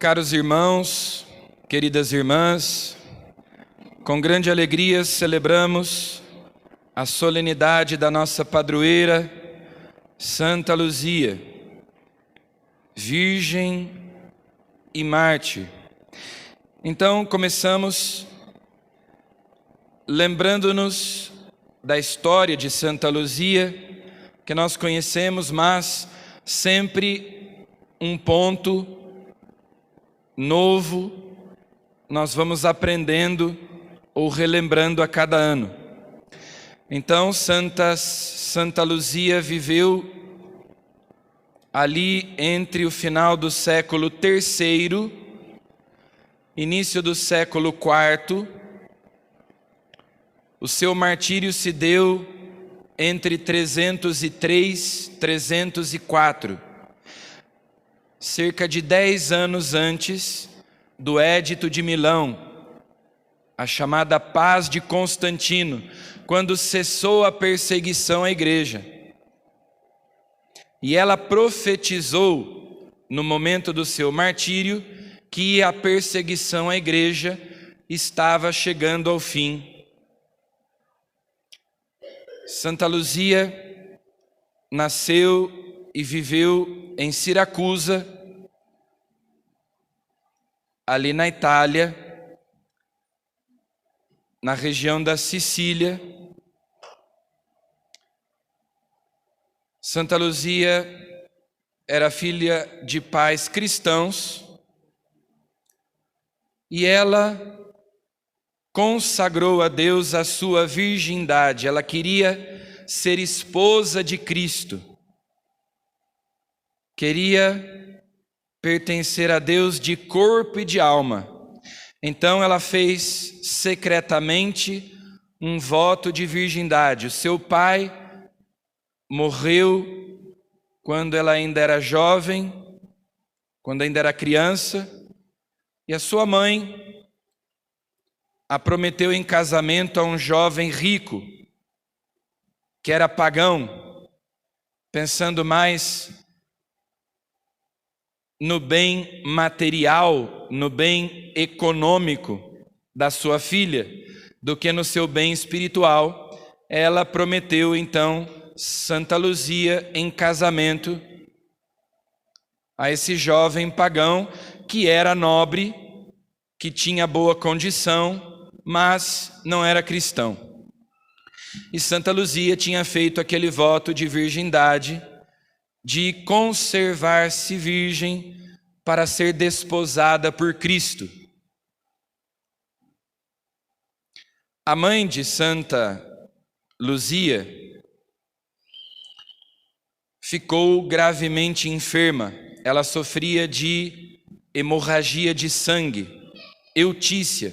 Caros irmãos, queridas irmãs, com grande alegria celebramos a solenidade da nossa padroeira, Santa Luzia, Virgem e Mártir. Então, começamos lembrando-nos da história de Santa Luzia, que nós conhecemos, mas sempre um ponto novo nós vamos aprendendo ou relembrando a cada ano. Então, Santa Luzia viveu ali entre o final do século III, início do século IV. O seu martírio se deu entre 303 e 304, cerca de 10 anos antes do Édito de Milão, a chamada Paz de Constantino, quando cessou a perseguição à igreja. E ela profetizou, no momento do seu martírio, que a perseguição à igreja estava chegando ao fim. Santa Luzia nasceu e viveu em Siracusa, ali na Itália, na região da Sicília. Santa Luzia era filha de pais cristãos e ela consagrou a Deus a sua virgindade. Ela queria ser esposa de Cristo. Queria pertencer a Deus de corpo e de alma. Então ela fez secretamente um voto de virgindade. O seu pai morreu quando ela ainda era jovem, quando ainda era criança, e a sua mãe a prometeu em casamento a um jovem rico, que era pagão, pensando mais no bem material, no bem econômico da sua filha, do que no seu bem espiritual. Ela prometeu então Santa Luzia em casamento a esse jovem pagão, que era nobre, que tinha boa condição, mas não era cristão. E Santa Luzia tinha feito aquele voto de virgindade, de conservar-se virgem para ser desposada por Cristo. A mãe de Santa Luzia ficou gravemente enferma. Ela sofria de hemorragia de sangue. Eutícia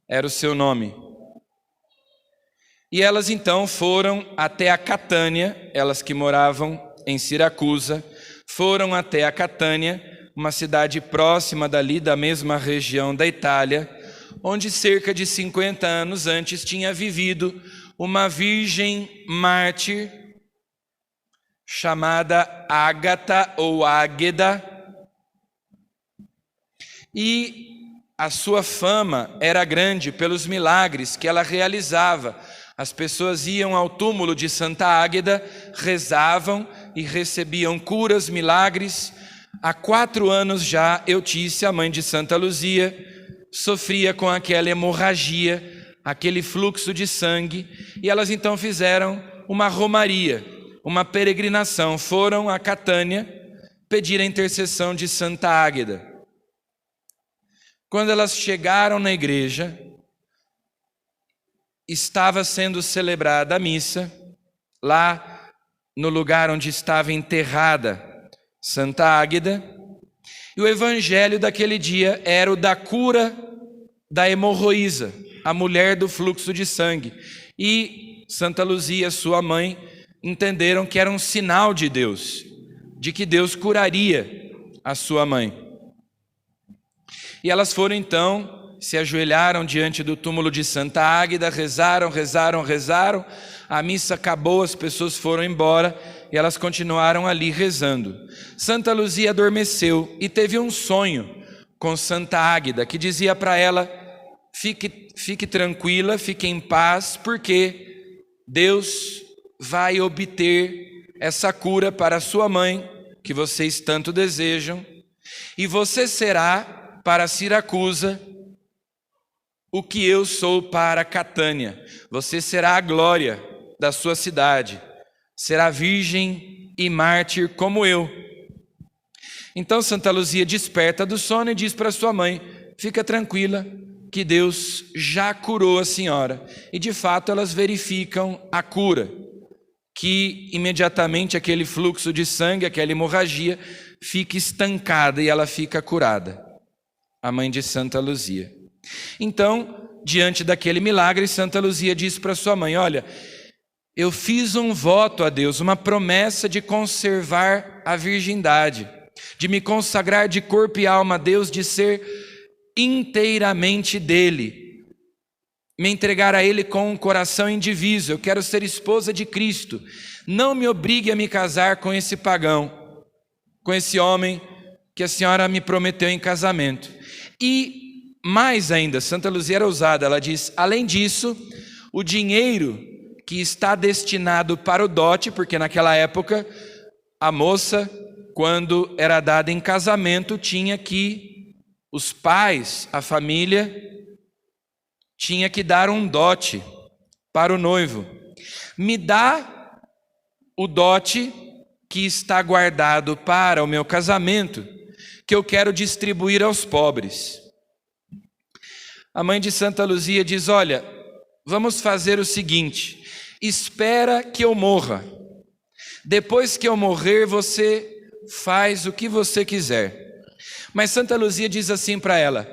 era o seu nome. E elas então foram até a Catânia, elas que moravam em Siracusa, foram até a Catânia, uma cidade próxima dali, da mesma região da Itália, onde cerca de 50 anos antes tinha vivido uma virgem mártir chamada Ágata ou Águeda, e a sua fama era grande pelos milagres que ela realizava. As pessoas iam ao túmulo de Santa Águeda, rezavam e recebiam curas, milagres. Há 4 anos já, Eutícia, a mãe de Santa Luzia, sofria com aquela hemorragia, aquele fluxo de sangue, e elas então fizeram uma romaria, uma peregrinação. Foram a Catânia pedir a intercessão de Santa Águeda. Quando elas chegaram na igreja, estava sendo celebrada a missa, lá no lugar onde estava enterrada Santa Águeda, e o evangelho daquele dia era o da cura da hemorroísa, a mulher do fluxo de sangue. E Santa Luzia, sua mãe, entenderam que era um sinal de Deus, de que Deus curaria a sua mãe. E elas foram então, se ajoelharam diante do túmulo de Santa Águeda, rezaram. A missa acabou, as pessoas foram embora e elas continuaram ali rezando. Santa Luzia adormeceu e teve um sonho com Santa Águida, que dizia para ela: fique tranquila, fique em paz, porque Deus vai obter essa cura para a sua mãe, que vocês tanto desejam, e você será para Siracusa o que eu sou para Catânia. Você será a glória da sua cidade, será virgem e mártir como eu. Então Santa Luzia desperta do sono e diz para sua mãe: fica tranquila, que Deus já curou a senhora. E de fato elas verificam a cura, que imediatamente aquele fluxo de sangue, aquela hemorragia, fica estancada e ela fica curada, a mãe de Santa Luzia. Então, diante daquele milagre, Santa Luzia diz para sua mãe: olha, eu fiz um voto a Deus, uma promessa de conservar a virgindade, de me consagrar de corpo e alma a Deus, de ser inteiramente dele, me entregar a ele com um coração indiviso. Eu quero ser esposa de Cristo. Não me obrigue a me casar com esse pagão, com esse homem que a senhora me prometeu em casamento. E mais ainda, Santa Luzia era ousada, ela diz: além disso, o dinheiro que está destinado para o dote, porque naquela época a moça, quando era dada em casamento, tinha que, os pais, a família, tinha que dar um dote para o noivo. Me dá o dote que está guardado para o meu casamento, que eu quero distribuir aos pobres. A mãe de Santa Luzia diz: olha, vamos fazer o seguinte, espera que eu morra. Depois que eu morrer, você faz o que você quiser. Mas Santa Luzia diz assim para ela: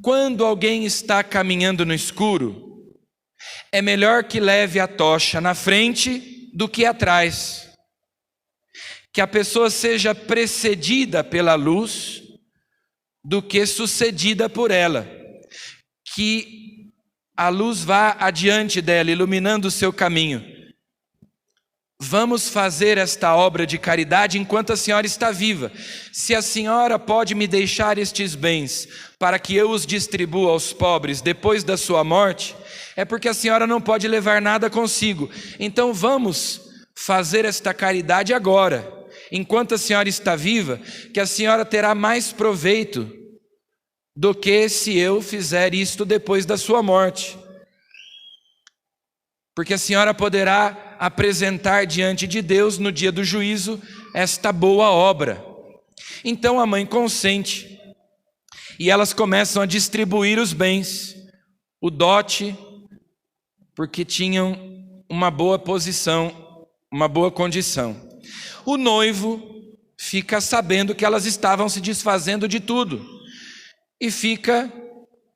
quando alguém está caminhando no escuro, é melhor que leve a tocha na frente do que atrás. Que a pessoa seja precedida pela luz do que sucedida por ela. Que a luz vá adiante dela, iluminando o seu caminho. Vamos fazer esta obra de caridade enquanto a senhora está viva. Se a senhora pode me deixar estes bens para que eu os distribua aos pobres depois da sua morte, é porque a senhora não pode levar nada consigo. Então vamos fazer esta caridade agora, enquanto a senhora está viva, que a senhora terá mais proveito do que se eu fizer isto depois da sua morte. Porque a senhora poderá apresentar diante de Deus no dia do juízo esta boa obra. Então a mãe consente e elas começam a distribuir os bens, o dote, porque tinham uma boa posição, uma boa condição. O noivo fica sabendo que elas estavam se desfazendo de tudo e fica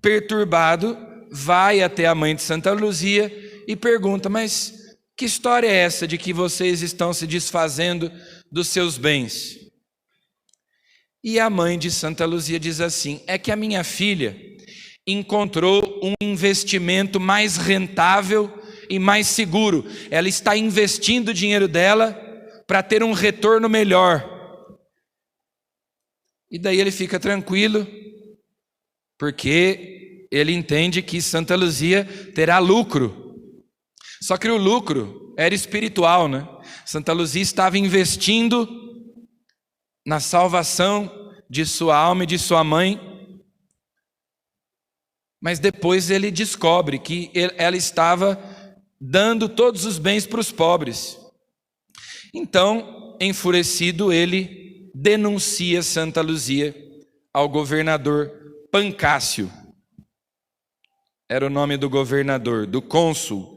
perturbado, vai até a mãe de Santa Luzia e pergunta: mas que história é essa de que vocês estão se desfazendo dos seus bens? E a mãe de Santa Luzia diz assim: é que a minha filha encontrou um investimento mais rentável e mais seguro. Ela está investindo o dinheiro dela para ter um retorno melhor. E daí ele fica tranquilo, porque ele entende que Santa Luzia terá lucro. Só que o lucro era espiritual, né? Santa Luzia estava investindo na salvação de sua alma e de sua mãe. Mas depois ele descobre que ela estava dando todos os bens para os pobres. Então, enfurecido, ele denuncia Santa Luzia ao governador Pancácio. Era o nome do governador, do cônsul.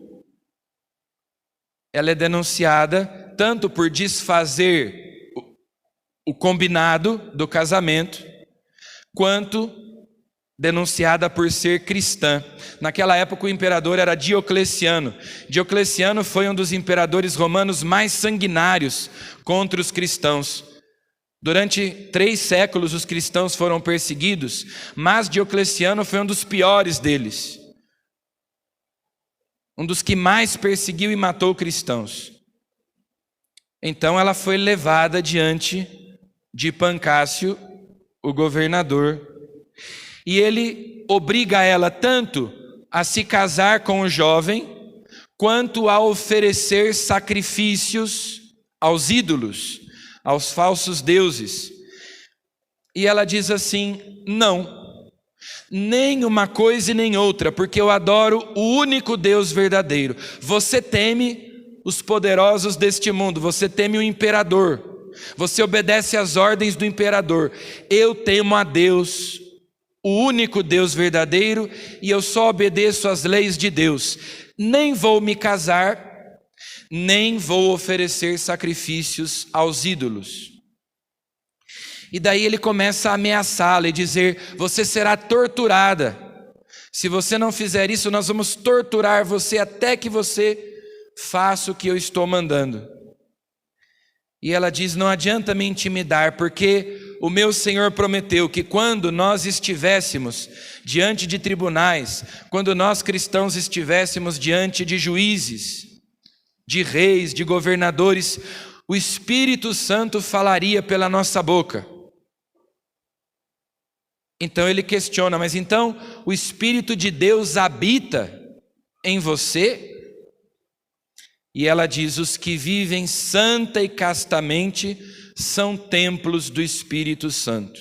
Ela é denunciada tanto por desfazer o combinado do casamento, quanto denunciada por ser cristã. Naquela época o imperador era Diocleciano. Diocleciano foi um dos imperadores romanos mais sanguinários contra os cristãos. Durante 3 séculos os cristãos foram perseguidos, mas Diocleciano foi um dos piores deles. Um dos que mais perseguiu e matou cristãos. Então ela foi levada diante de Pancácio, o governador, E ele obriga ela tanto a se casar com o jovem, quanto a oferecer sacrifícios aos ídolos, aos falsos deuses. E ela diz assim: não, nem uma coisa e nem outra, porque eu adoro o único Deus verdadeiro. Você teme os poderosos deste mundo, você teme o imperador, você obedece às ordens do imperador. Eu temo a Deus, o único Deus verdadeiro, e eu só obedeço às leis de Deus. Nem vou me casar, nem vou oferecer sacrifícios aos ídolos. E daí ele começa a ameaçá-la e dizer: você será torturada. Se você não fizer isso, nós vamos torturar você até que você faça o que eu estou mandando. E ela diz: não adianta me intimidar, porque o meu Senhor prometeu que quando nós estivéssemos diante de tribunais, quando nós cristãos estivéssemos diante de juízes, de reis, de governadores, o Espírito Santo falaria pela nossa boca. Então ele questiona: mas então o Espírito de Deus habita em você? E ela diz: os que vivem santa e castamente são templos do Espírito Santo.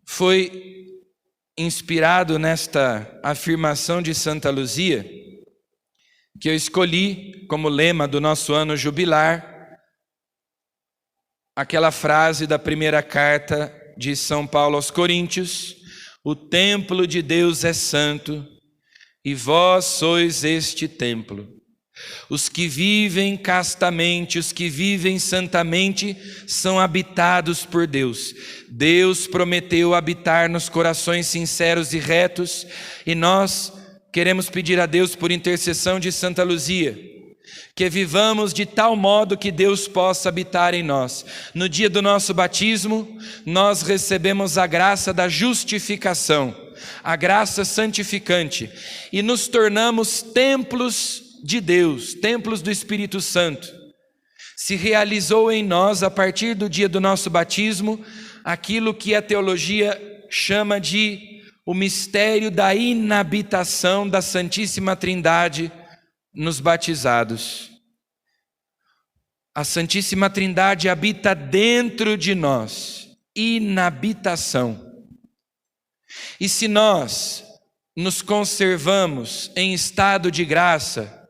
Foi inspirado nesta afirmação de Santa Luzia que eu escolhi como lema do nosso ano jubilar aquela frase da primeira carta de São Paulo aos Coríntios: o templo de Deus é santo, e vós sois este templo. Os que vivem castamente, os que vivem santamente, são habitados por Deus. Deus prometeu habitar nos corações sinceros e retos, e nós queremos pedir a Deus, por intercessão de Santa Luzia, que vivamos de tal modo que Deus possa habitar em nós. No dia do nosso batismo, nós recebemos a graça da justificação, a graça santificante, e nos tornamos templos de Deus, templos do Espírito Santo. Se realizou em nós, a partir do dia do nosso batismo, aquilo que a teologia chama de o mistério da inabitação da Santíssima Trindade nos batizados. A Santíssima Trindade habita dentro de nós, inabitação. E se nós nos conservamos em estado de graça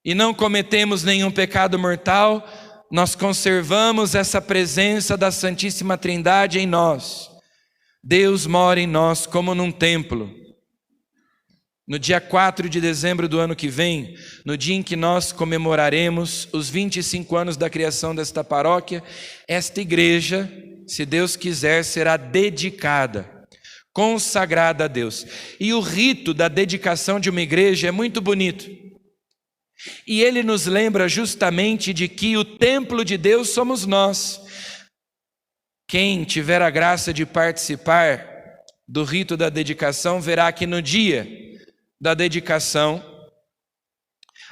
e não cometemos nenhum pecado mortal, nós conservamos essa presença da Santíssima Trindade em nós. Deus mora em nós como num templo. No dia 4 de dezembro do ano que vem, no dia em que nós comemoraremos os 25 anos da criação desta paróquia, esta igreja, se Deus quiser, será dedicada, consagrada a Deus. E o rito da dedicação de uma igreja é muito bonito. E ele nos lembra justamente de que o templo de Deus somos nós. Quem tiver a graça de participar do rito da dedicação verá que no dia da dedicação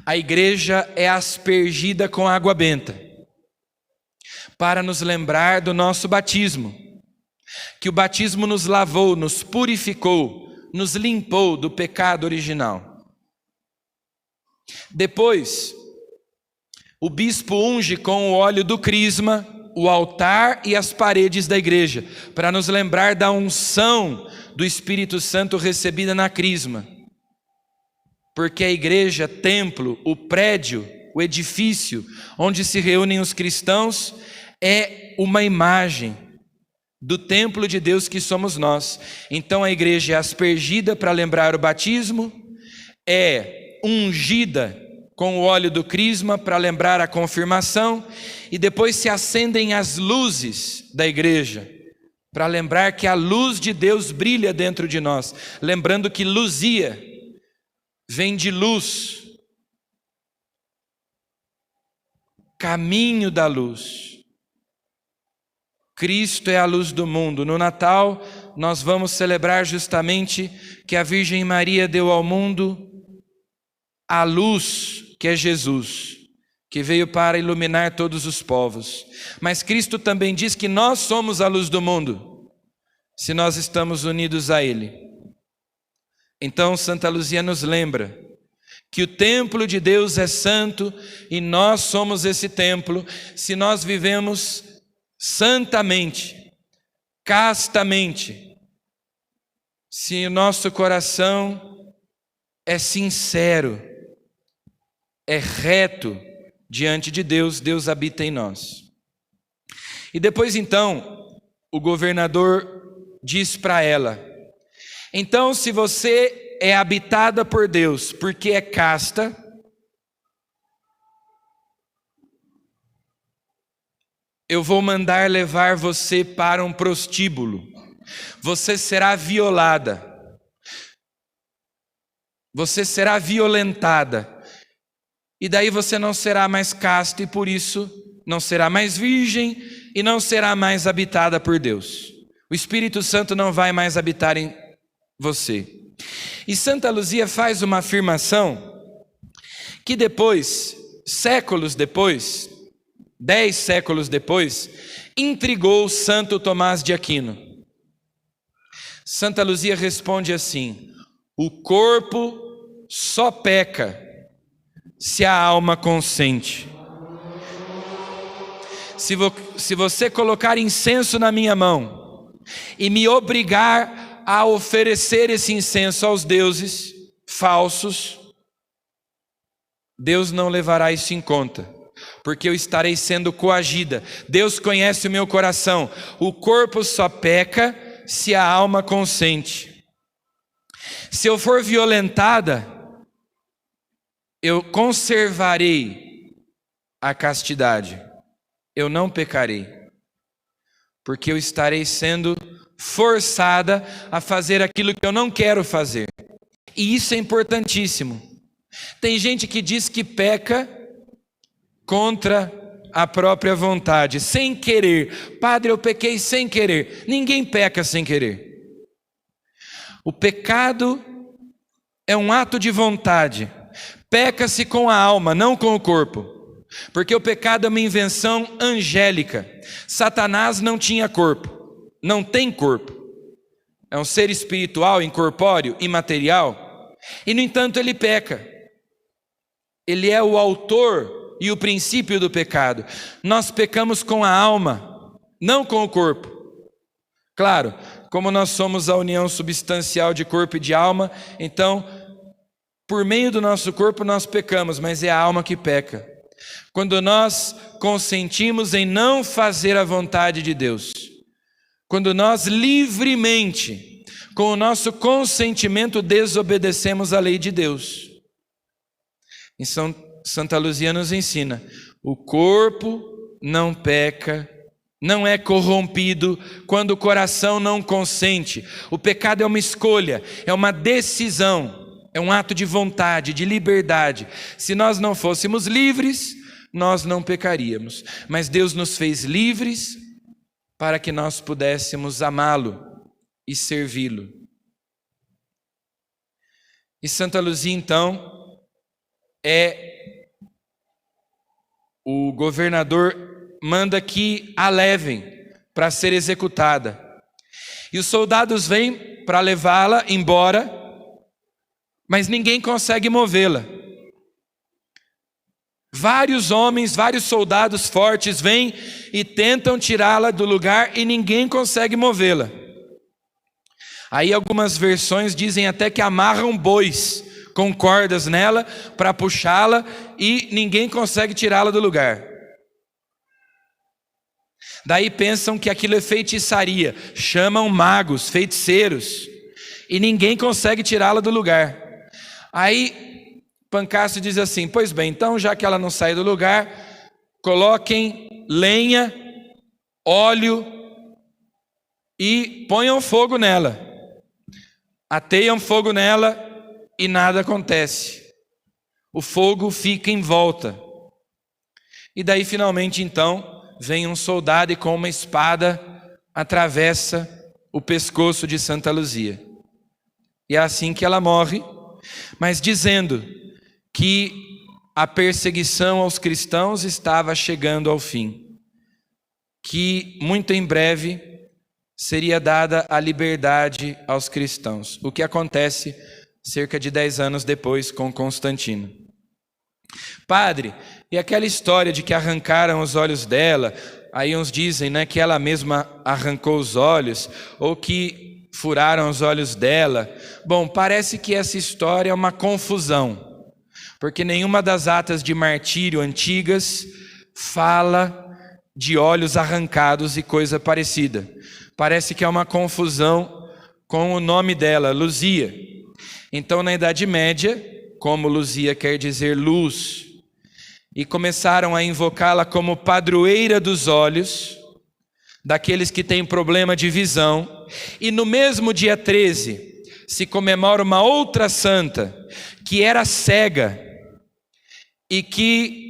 a igreja é aspergida com água benta, para nos lembrar do nosso batismo, que o batismo nos lavou, nos purificou, nos limpou do pecado original. Depois, o bispo unge com o óleo do crisma o altar e as paredes da igreja, para nos lembrar da unção do Espírito Santo recebida na crisma. Porque a igreja, templo, o prédio, o edifício onde se reúnem os cristãos é uma imagem do templo de Deus que somos nós. Então a igreja é aspergida para lembrar o batismo, é ungida com o óleo do crisma para lembrar a confirmação, e depois se acendem as luzes da igreja para lembrar que a luz de Deus brilha dentro de nós, lembrando que Luzia vem de luz, caminho da luz. Cristo é a luz do mundo. No Natal nós vamos celebrar justamente que a Virgem Maria deu ao mundo a luz, que é Jesus, que veio para iluminar todos os povos. Mas Cristo também diz que nós somos a luz do mundo. se nós estamos unidos a Ele. Então Santa Luzia nos lembra que o templo de Deus é santo e nós somos esse templo se nós vivemos santamente, castamente, se o nosso coração é sincero, é reto diante de Deus, Deus habita em nós. E depois então, o governador diz para ela: então, se você é habitada por Deus porque é casta, eu vou mandar levar você para um prostíbulo. Você será violada, você será violentada, e daí você não será mais casta e por isso não será mais virgem e não será mais habitada por Deus. O Espírito Santo não vai mais habitar em você. E Santa Luzia faz uma afirmação que depois, séculos depois, 10 séculos depois, intrigou Santo Tomás de Aquino. Santa Luzia responde assim: o corpo só peca se a alma consente. Se você colocar incenso na minha mão e me obrigar a oferecer esse incenso aos deuses falsos, Deus não levará isso em conta, porque eu estarei sendo coagida. Deus conhece o meu coração. O corpo só peca se a alma consente. Se eu for violentada, eu conservarei a castidade, eu não pecarei, porque eu estarei sendo forçada a fazer aquilo que eu não quero fazer. E isso é importantíssimo. Tem gente que diz que peca contra a própria vontade, sem querer. Padre, eu pequei sem querer. Ninguém peca sem querer. O pecado é um ato de vontade. Peca-se com a alma, não com o corpo. Porque o pecado é uma invenção angélica. Satanás não tinha corpo, não tem corpo. É um ser espiritual, incorpóreo, imaterial. E no entanto ele peca. Ele é o autor e o princípio do pecado. Nós pecamos com a alma, não com o corpo. Claro, como nós somos a união substancial de corpo e de alma, então, por meio do nosso corpo nós pecamos, mas é a alma que peca. Quando nós consentimos em não fazer a vontade de Deus, quando nós livremente, com o nosso consentimento, desobedecemos a lei de Deus. Então, Santa Luzia nos ensina: o corpo não peca, não é corrompido quando o coração não consente. O pecado é uma escolha, é uma decisão, é um ato de vontade, de liberdade. Se nós não fôssemos livres, nós não pecaríamos. Mas Deus nos fez livres para que nós pudéssemos amá-lo e servi-lo. E Santa Luzia, então, o governador manda que a levem para ser executada. E os soldados vêm para levá-la embora, mas ninguém consegue movê-la. Vários homens, vários soldados fortes vêm e tentam tirá-la do lugar e ninguém consegue movê-la. Aí algumas versões dizem até que amarram bois com cordas nela para puxá-la e ninguém consegue tirá-la do lugar. Daí pensam que aquilo é feitiçaria, chamam magos, feiticeiros, e ninguém consegue tirá-la do lugar. Aí Pancácio diz assim: pois bem, então já que ela não sai do lugar, coloquem lenha, óleo e ponham fogo nela. Ateiam fogo nela e nada acontece. O fogo fica em volta. E daí finalmente então vem um soldado e com uma espada atravessa o pescoço de Santa Luzia. E é assim que ela morre, mas dizendo que a perseguição aos cristãos estava chegando ao fim. Que muito em breve seria dada a liberdade aos cristãos, o que acontece cerca de 10 anos depois com Constantino. Padre, e aquela história de que arrancaram os olhos dela, aí uns dizem, né, que ela mesma arrancou os olhos, ou que furaram os olhos dela. Bom, parece que essa história é uma confusão, porque nenhuma das atas de martírio antigas fala de olhos arrancados e coisa parecida. Parece que é uma confusão com o nome dela, Luzia. Então, na Idade Média, como Luzia quer dizer luz, e começaram a invocá-la como padroeira dos olhos, daqueles que têm problema de visão. E no mesmo dia 13, se comemora uma outra santa, que era cega, e que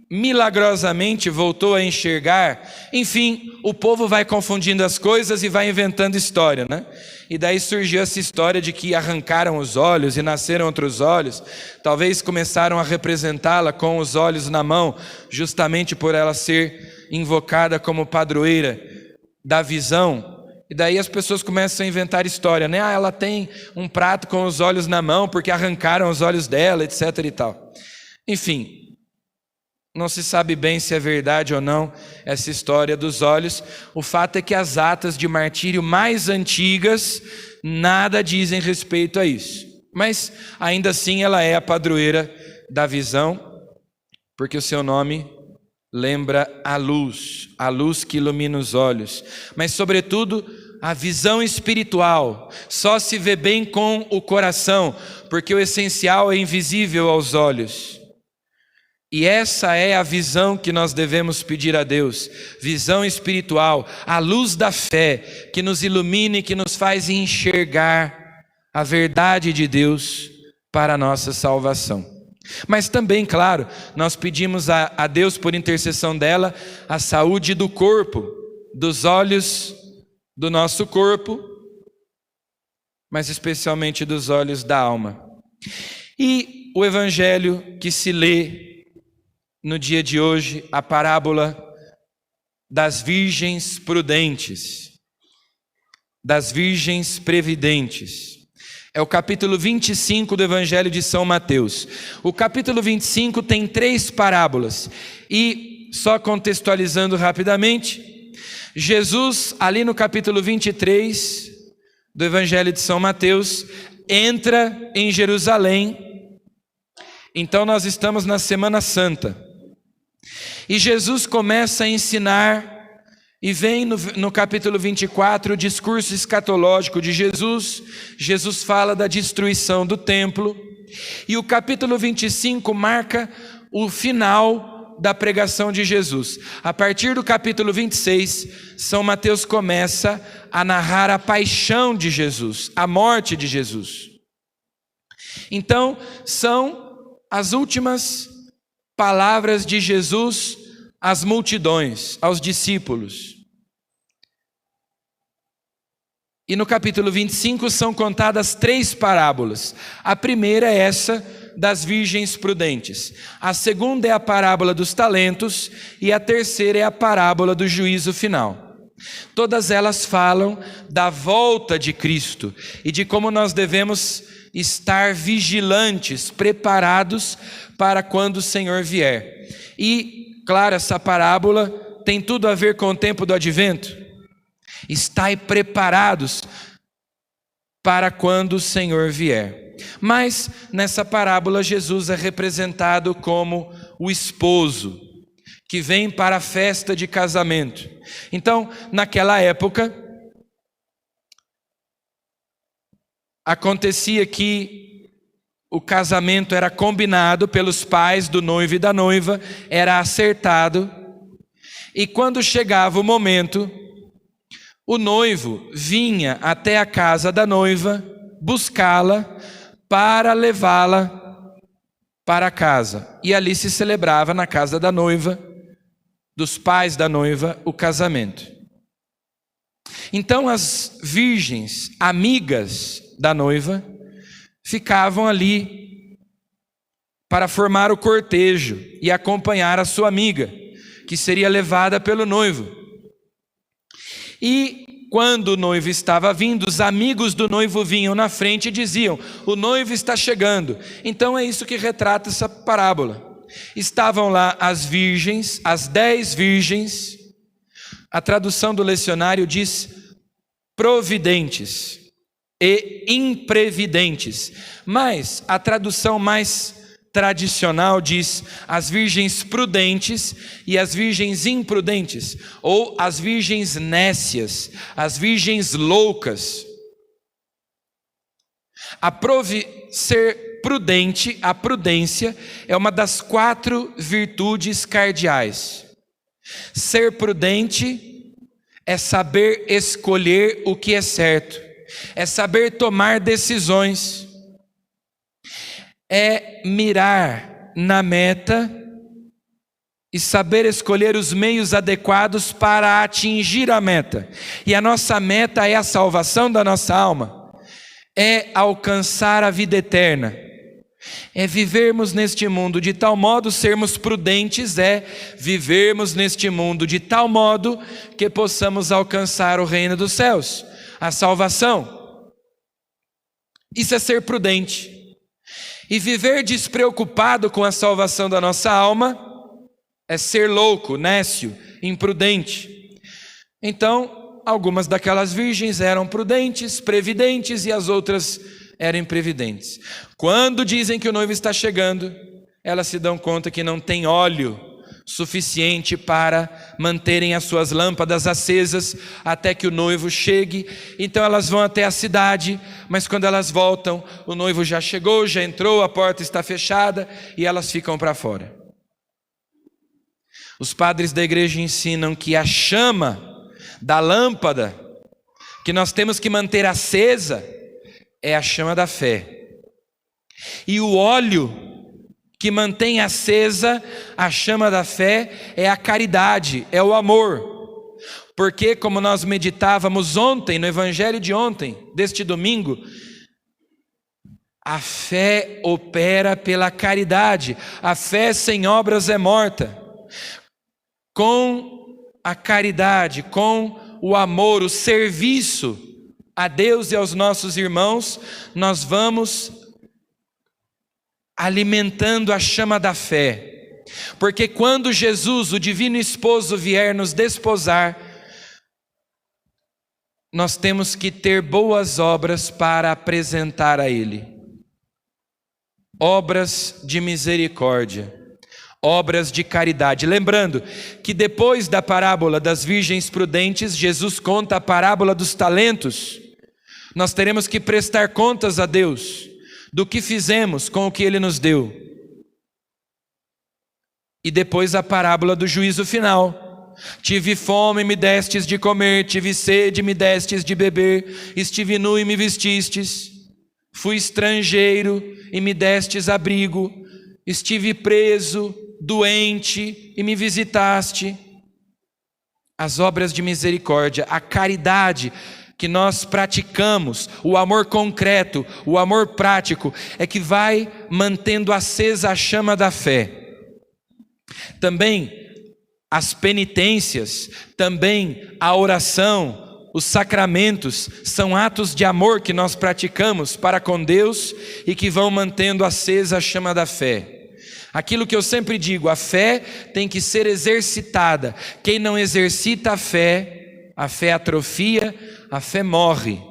milagrosamente voltou a enxergar. Enfim, o povo vai confundindo as coisas e vai inventando história, né? E daí surgiu essa história de que arrancaram os olhos e nasceram outros olhos. Talvez começaram a representá-la com os olhos na mão, justamente por ela ser invocada como padroeira da visão. E daí as pessoas começam a inventar história, né? Ah, ela tem um prato com os olhos na mão porque arrancaram os olhos dela, etc e tal. Enfim, não se sabe bem se é verdade ou não essa história dos olhos. O fato é que as atas de martírio mais antigas nada dizem respeito a isso. Mas ainda assim ela é a padroeira da visão, porque o seu nome lembra a luz que ilumina os olhos. Mas sobretudo a visão espiritual só se vê bem com o coração, porque o essencial é invisível aos olhos. E essa é a visão que nós devemos pedir a Deus, visão espiritual, a luz da fé, que nos ilumine e que nos faz enxergar a verdade de Deus para a nossa salvação. Mas também, claro, nós pedimos a Deus, por intercessão dela, a saúde do corpo, dos olhos do nosso corpo, mas especialmente dos olhos da alma. E o evangelho que se lê no dia de hoje, a parábola das virgens prudentes, das virgens previdentes. É o capítulo 25 do Evangelho de São Mateus. O capítulo 25 tem 3 parábolas. E, só contextualizando rapidamente, Jesus, ali no capítulo 23 do Evangelho de São Mateus, entra em Jerusalém. Então nós estamos na Semana Santa. E Jesus começa a ensinar, e vem no capítulo 24 o discurso escatológico de Jesus. Jesus fala da destruição do templo, e o capítulo 25 marca o final da pregação de Jesus. A partir do capítulo 26, São Mateus começa a narrar a paixão de Jesus, a morte de Jesus. Então, são as últimas palavras de Jesus às multidões, aos discípulos. E no capítulo 25 são contadas 3 parábolas. A primeira é essa das virgens prudentes. A segunda é a parábola dos talentos. E a terceira é a parábola do juízo final. Todas elas falam da volta de Cristo e de como nós devemos estar vigilantes, preparados para quando o Senhor vier. E, claro, essa parábola tem tudo a ver com o tempo do advento. Estai preparados para quando o Senhor vier. Mas nessa parábola Jesus é representado como o esposo que vem para a festa de casamento. Então, naquela época, acontecia que o casamento era combinado pelos pais do noivo e da noiva, era acertado, e quando chegava o momento, o noivo vinha até a casa da noiva buscá-la para levá-la para casa. E ali se celebrava na casa da noiva, dos pais da noiva, o casamento. Então as virgens, amigas da noiva, ficavam ali para formar o cortejo e acompanhar a sua amiga, que seria levada pelo noivo. E quando o noivo estava vindo, os amigos do noivo vinham na frente e diziam: o noivo está chegando. Então é isso que retrata essa parábola. Estavam lá as virgens, as 10 virgens. A tradução do lecionário diz providentes e imprevidentes, mas a tradução mais tradicional diz as virgens prudentes e as virgens imprudentes, ou as virgens nécias, as virgens loucas. Ser prudente, a prudência, é uma das 4 virtudes cardeais. Ser prudente é saber escolher o que é certo, é saber tomar decisões, é mirar na meta e saber escolher os meios adequados para atingir a meta. E a nossa meta é a salvação da nossa alma, é alcançar a vida eterna, é vivermos neste mundo de tal modo, sermos prudentes é vivermos neste mundo de tal modo que possamos alcançar o reino dos céus, a salvação. Isso é ser prudente. E viver despreocupado com a salvação da nossa alma é ser louco, nécio, imprudente. Então, algumas daquelas virgens eram prudentes, previdentes, e as outras eram imprevidentes. Quando dizem que o noivo está chegando, elas se dão conta que não tem óleo suficiente para manterem as suas lâmpadas acesas até que o noivo chegue. Então elas vão até a cidade, mas quando elas voltam, o noivo já chegou, já entrou, a porta está fechada e elas ficam para fora. Os padres da igreja ensinam que a chama da lâmpada que nós temos que manter acesa é a chama da fé, e o óleo que mantém acesa a chama da fé é a caridade, é o amor. Porque, como nós meditávamos ontem, no evangelho de ontem, deste domingo, a fé opera pela caridade, a fé sem obras é morta. Com a caridade, com o amor, o serviço a Deus e aos nossos irmãos, nós vamos alimentando a chama da fé. Porque quando Jesus, o divino esposo, vier nos desposar, nós temos que ter boas obras para apresentar a Ele. Obras de misericórdia, obras de caridade. Lembrando que depois da parábola das virgens prudentes, Jesus conta a parábola dos talentos. Nós teremos que prestar contas a Deus do que fizemos com o que Ele nos deu. E depois a parábola do juízo final. Tive fome, me destes de comer, tive sede, me destes de beber, estive nu e me vestistes, fui estrangeiro e me destes abrigo, estive preso, doente e me visitaste. As obras de misericórdia, a caridade que nós praticamos, o amor concreto, o amor prático, é que vai mantendo acesa a chama da fé. Também as penitências, também a oração, os sacramentos, são atos de amor que nós praticamos para com Deus e que vão mantendo acesa a chama da fé. Aquilo que eu sempre digo, a fé tem que ser exercitada. Quem não exercita a fé atrofia, a fé morre.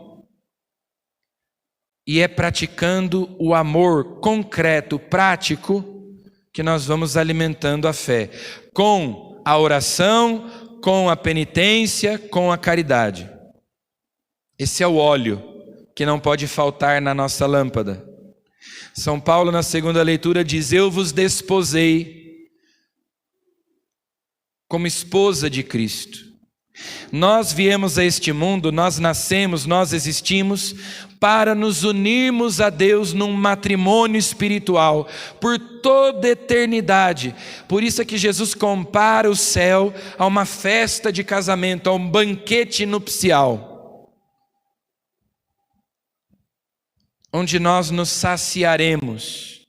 E é praticando o amor concreto, prático, que nós vamos alimentando a fé, com a oração, com a penitência, com a caridade. Esse é o óleo que não pode faltar na nossa lâmpada. São Paulo, na segunda leitura, diz: eu vos desposei como esposa de Cristo. Nós viemos a este mundo, nós nascemos, nós existimos para nos unirmos a Deus num matrimônio espiritual por toda a eternidade. Por isso é que Jesus compara o céu a uma festa de casamento, a um banquete nupcial, onde nós nos saciaremos